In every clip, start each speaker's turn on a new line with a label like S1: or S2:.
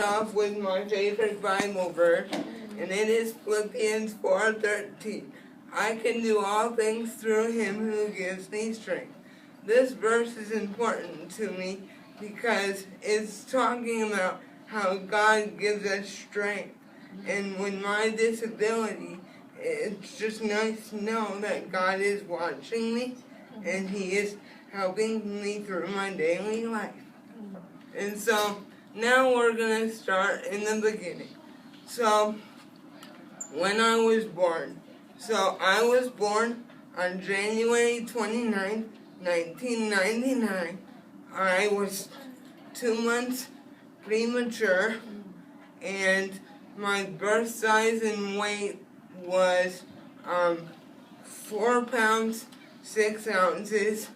S1: Off with my favorite Bible verse, and it is Philippians 4:13. I can do all things through him who gives me strength. This verse is important to me because it's talking about how God gives us strength. And with my disability, it's just nice to know that God is watching me and he is helping me through my daily life. And so now we're going to start in the beginning. So, when I was born. So, I was born on January 29th, 1999. I was 2 months premature, and my birth size and weight was 4 pounds, 6 ounces.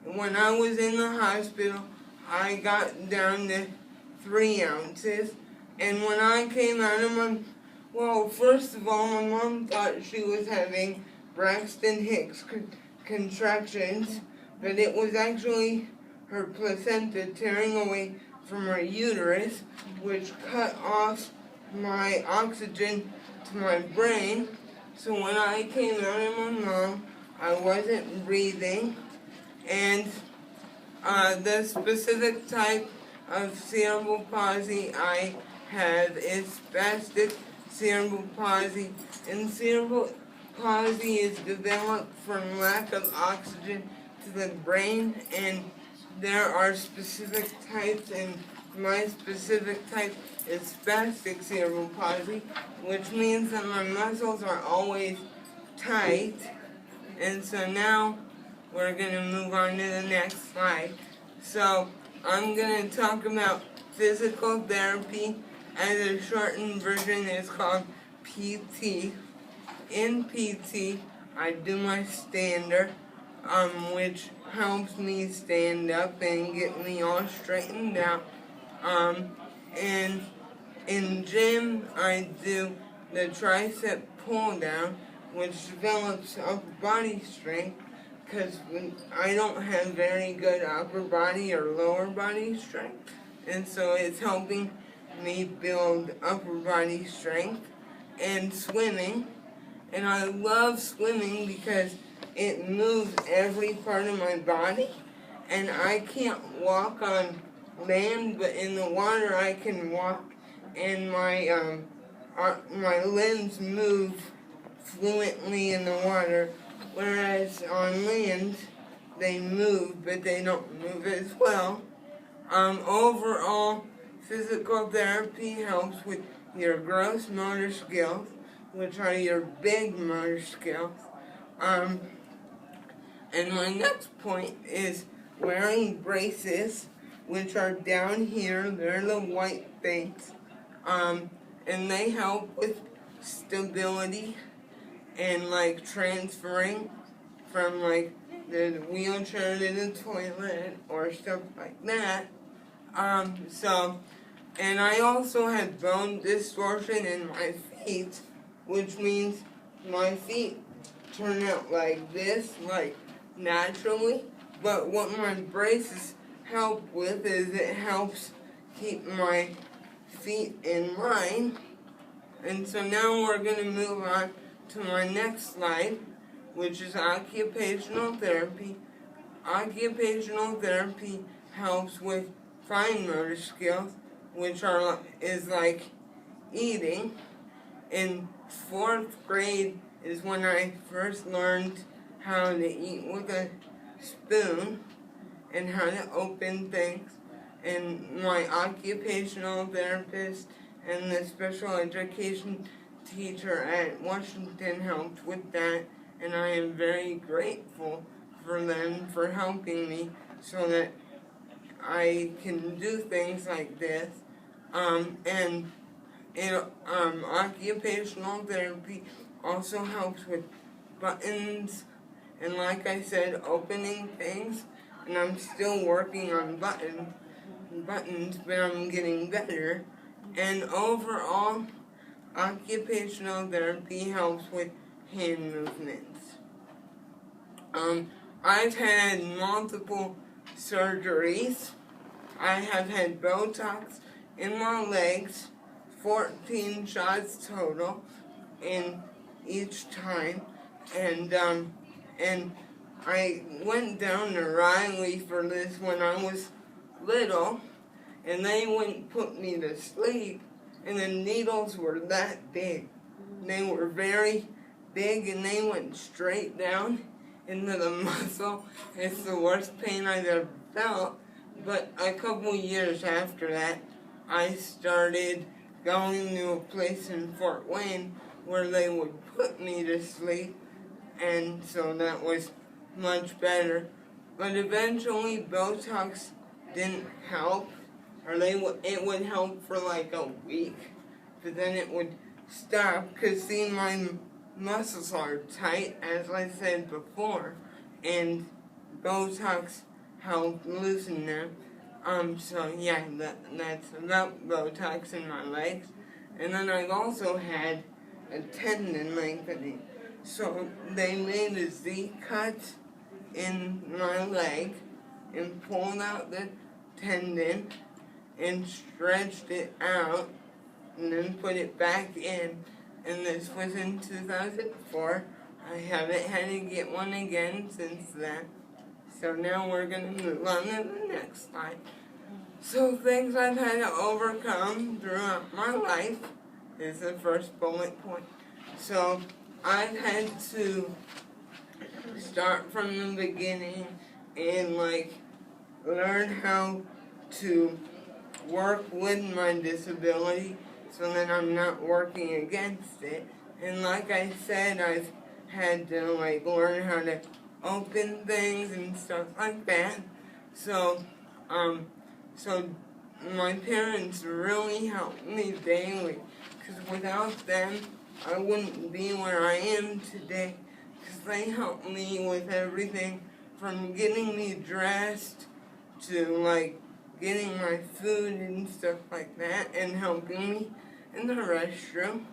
S1: When I was in the hospital, I got down to 3 ounces, and when I came out of first of all, my mom thought she was having Braxton Hicks contractions, but it was actually her placenta tearing away from her uterus, which cut off my oxygen to my brain. So when I came out of my mom, I wasn't breathing, and the specific type of cerebral palsy I have is spastic cerebral palsy, and cerebral palsy is developed from lack of oxygen to the brain, and there are specific types, and my specific type is spastic cerebral palsy, which means that my muscles are always tight. And so now we're going to move on to the next slide. So I'm going to talk about physical therapy, as a shortened version is called PT. In PT, I do my stander, which helps me stand up and get me all straightened out. And in gym, I do the tricep pull down, which develops upper body strength, because I don't have very good upper body or lower body strength, and so it's helping me build upper body strength. And swimming, and I love swimming because it moves every part of my body, and I can't walk on land, but in the water I can walk, and my limbs move fluently in the water, whereas on land they move, but they don't move as well. Overall, physical therapy helps with your gross motor skills, which are your big motor skills. And my next point is wearing braces, which are down here. They're the white things. And they help with stability and like transferring from like the wheelchair to the toilet or stuff like that. And I also had bone distortion in my feet, which means my feet turn out like this, like naturally. But what my braces help with is it helps keep my feet in line. And so now we're going to move on to my next slide, which is occupational therapy. Occupational therapy helps with fine motor skills, which is like eating. In 4th grade is when I first learned how to eat with a spoon and how to open things. And my occupational therapist and the special education teacher at Washington helped with that, and I am very grateful for them for helping me so that I can do things like this. Occupational therapy also helps with buttons, and like I said, opening things, and I'm still working on buttons, but I'm getting better. And overall, occupational therapy helps with hand movements. I've had multiple surgeries. I have had Botox in my legs, 14 shots total in each time, and I went down to Riley for this when I was little, and they wouldn't put me to sleep, and the needles were that big. They were very big, and they went straight down into the muscle. It's the worst pain I've ever felt, but a couple years after that, I started going to a place in Fort Wayne where they would put me to sleep, and so that was much better. But eventually Botox didn't help, or it would help for like a week, but then it would stop, because see, my muscles are tight, as I said before, and Botox helped loosen them. So yeah, that's about Botox in my legs. And then I've also had a tendon lengthening. So they made a Z-cut in my leg and pulled out the tendon and stretched it out and then put it back in. And this was in 2004. I haven't had to get one again since then. So now we're going to move on to the next slide. So things I've had to overcome throughout my life is the first bullet point. So I've had to start from the beginning and learn how to work with my disability so that I'm not working against it. And like I said, I've had to learn how to open things and stuff like that. So my parents really helped me daily, because without them, I wouldn't be where I am today, because they helped me with everything from getting me dressed to getting my food and stuff like that, and helping me in the restroom.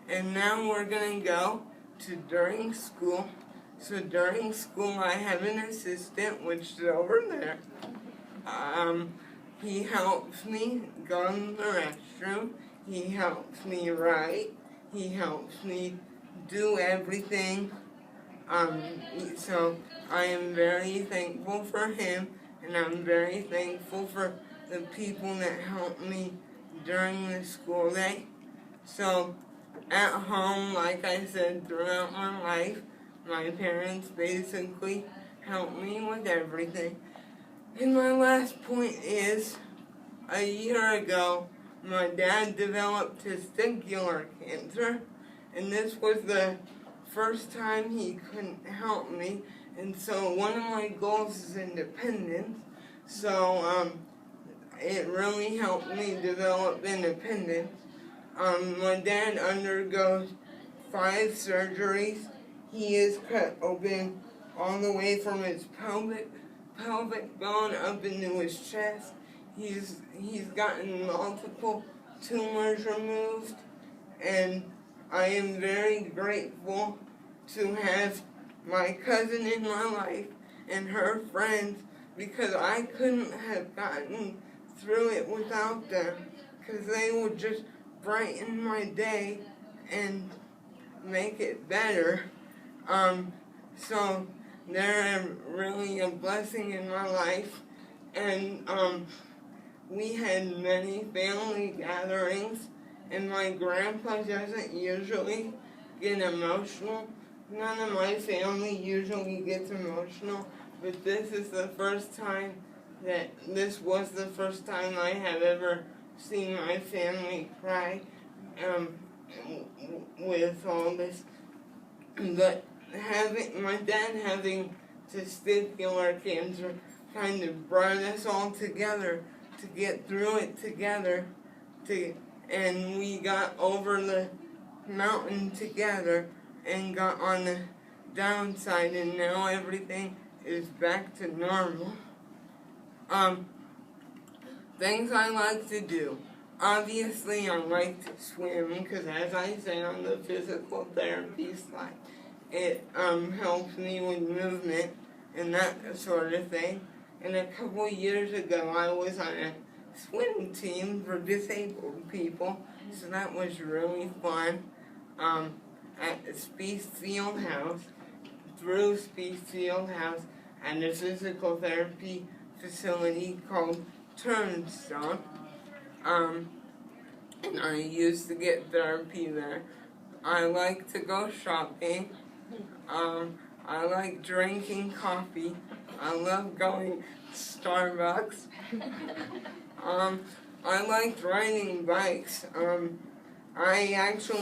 S1: And now we're gonna go to during school. So during school, I have an assistant, which is over there. He helps me go in the restroom. He helps me write. He helps me do everything. So I am very thankful for him, and I'm very thankful for the people that help me during the school day. So at home, like I said, throughout my life, my parents basically helped me with everything. And my last point is, a year ago, my dad developed testicular cancer, and this was the first time he couldn't help me, and so one of my goals is independence. So it really helped me develop independence. My dad undergoes 5 surgeries. He is cut open all the way from his pelvic bone up into his chest. He's gotten multiple tumors removed, and I am very grateful to have my cousin in my life and her friends, because I couldn't have gotten through it without them, because they would just brighten my day and make it better. So they're really a blessing in my life, and we had many family gatherings, and my grandpa doesn't usually get emotional. None of my family usually gets emotional, but this was the first time I have ever seen my family cry with all this. But my dad having testicular cancer kind of brought us all together to get through it together, and we got over the mountain together and got on the downside, and now everything is back to normal. Things I like to do. Obviously, I like to swim, because as I said on the physical therapy slide, it helps me with movement and that sort of thing. And a couple years ago, I was on a swim team for disabled people, so that was really fun. At the Speech Field House, through Speech Field House, and a physical therapy facility called Turnstone. And I used to get therapy there. I like to go shopping. I like drinking coffee. I love going to Starbucks. I like riding bikes. I actually